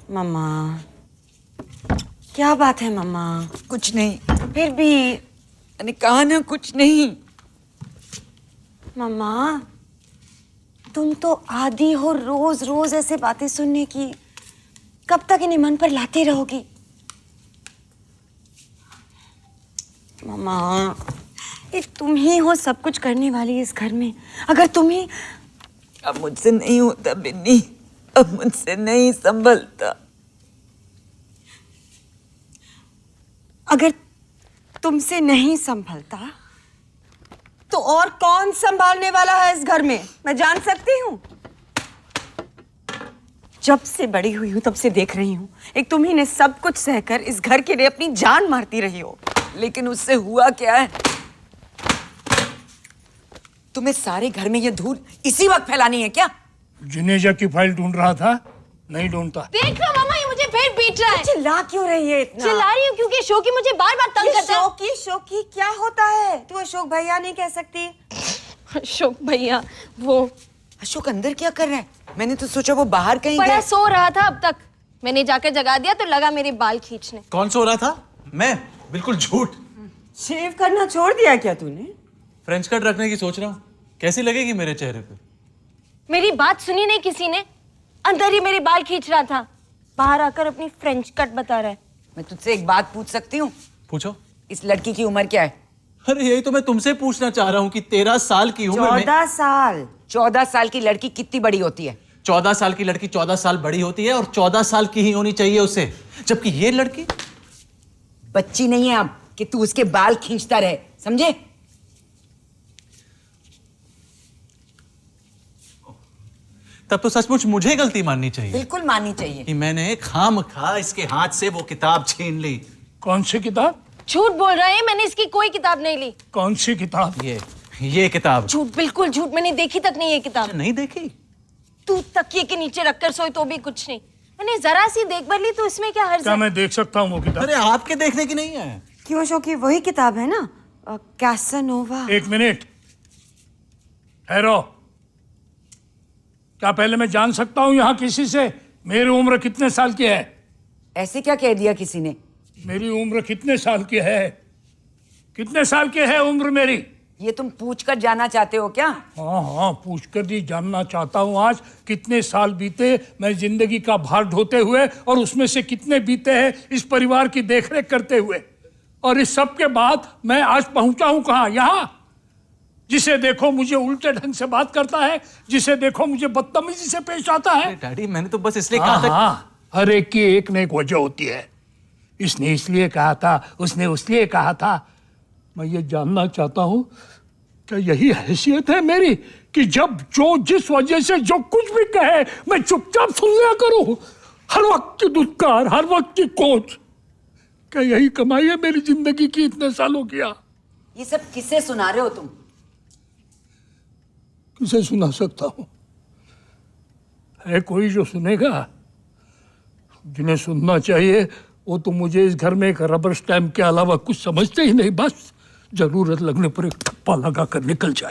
मम्मा, क्या बात है मम्मा? कुछ नहीं। फिर भी मैंने कहा ना कुछ नहीं। मम्मा, तुम तो आदी हो रोज रोज ऐसे बातें सुनने की। कब तक इन्हें मन पर लाते रहोगी? मम्मा, ये तुम ही हो सब कुछ करने वाली इस घर में। अगर तुम ही... अब मुझसे नहीं होता बिन्नी, अब मुझसे नहीं संभलता। अगर तुमसे नहीं संभलता तो और कौन संभालने वाला है इस घर में? मैं जान सकती हूँ? जब से बड़ी हुई हूँ तब से देख रही हूँ, एक तुम ही ने सब कुछ सहकर इस घर के लिए अपनी जान मारती रही हो। लेकिन उससे हुआ क्या है? तुम्हें सारे घर में ये धूल इसी वक्त फैलानी है क्या? जिनेजा की फाइल ढूंढ रहा था, नहीं ढूंढता। देख लो मामा, ये मुझे फिर पीट रहा है। चिल्ला क्यों रही है इतना? चिल्ला रही हूँ क्योंकि शोकी मुझे बार बार तंग करता है। शोकी क्या होता है? तू अशोक भैया नहीं कह सकती? अशोक भैया वो अशोक अंदर क्या कर रहा है? मैंने तो सोचा वो बाहर कहीं बड़ा गया। सो रहा था अब तक। मैंने जाकर जगा दिया तो लगा मेरे बाल खींचने। कौन सो रहा था? मैं? बिल्कुल झूठ। शेव करना छोड़ दिया क्या तूने? फ्रेंच कट रखने की सोच रहा हूँ, कैसी लगेगी मेरे चेहरे पे? मेरी बात सुनी नहीं किसी ने। अंदर ही मेरे बाल खींच रहा था, बाहर आकर अपनी फ्रेंच कट बता रहा है। मैं तुझसे एक बात पूछ सकती हूँ? पूछो। इस लड़की की उम्र क्या है? अरे यही तो मैं तुमसे पूछना चाह रहा हूँ कि 13 साल की उम्र में 14 साल। 14 साल की लड़की कितनी बड़ी होती है? 14 साल की लड़की 14 साल बड़ी होती है और 14 साल की ही होनी चाहिए उसे, जबकि ये लड़की बच्ची नहीं है अब कि तू उसके बाल खींचता रहे, समझे? तब तो सचमुच मुझे गलती माननी चाहिए बिल्कुल माननी चाहिए कि मैंने खामखा इसके हाथ से वो किताब छीन ली। कौन सी किताब? झूठ बोल रहे हैं, मैंने इसकी कोई किताब नहीं ली। कौन सी किताब? ये किताब। झूठ, बिल्कुल झूठ। मैंने देखी तक नहीं ये किताब। नहीं देखी? तू तकिए के नीचे रखकर सोई तो भी कुछ नहीं। मैंने जरा सी देख भर ली तो इसमें क्या हर्ज क्या है? मैं देख सकता हूँ वो किताब? अरे आपके देखने की नहीं है। क्यों शोकी? वही किताब है ना, कैसानोवा। एक मिनट ठहरो। क्या पहले मैं जान सकता हूँ यहाँ किसी से मेरी उम्र कितने साल की है? ऐसे क्या कह दिया किसी ने? मेरी उम्र कितने साल की है? कितने साल की है उम्र मेरी? ये तुम पूछ कर जाना चाहते हो क्या? हाँ हाँ, पूछ कर ही जानना चाहता हूँ आज कितने साल बीते मैं जिंदगी का भार ढोते हुए, और उसमें से कितने बीते हैं इस परिवार की देखरेख करते हुए। और इस सब के बाद मैं आज पहुंचा हूँ कहाँ? यहाँ। जिसे देखो मुझे उल्टे ढंग से बात करता है, जिसे देखो मुझे बदतमीजी से पेश आता है। डैडी मैंने तो बस इसलिए कहा था। हाँ, हर एक की एक न एक वजह होती है। इसने इसलिए कहा था, उसने उसलिए कहा था। मैं ये जानना चाहता हूँ क्या यही हैसियत है मेरी कि जब जो जिस वजह से जो कुछ भी कहे मैं चुपचाप सुन लिया करूँ? हर वक्त की दुत्कार, हर वक्त की कोच, क्या यही कमाई है मेरी जिंदगी की इतने सालों की? ये सब किसे सुना रहे हो तुम? किसे सुना सकता हूँ? है कोई जो सुनेगा? जिन्हें सुनना चाहिए वो तो मुझे इस घर में एक रबर स्टैम्प के अलावा कुछ समझते ही नहीं। बस जरूरत लगने पर एक ठप्पा लगा कर निकल जाए।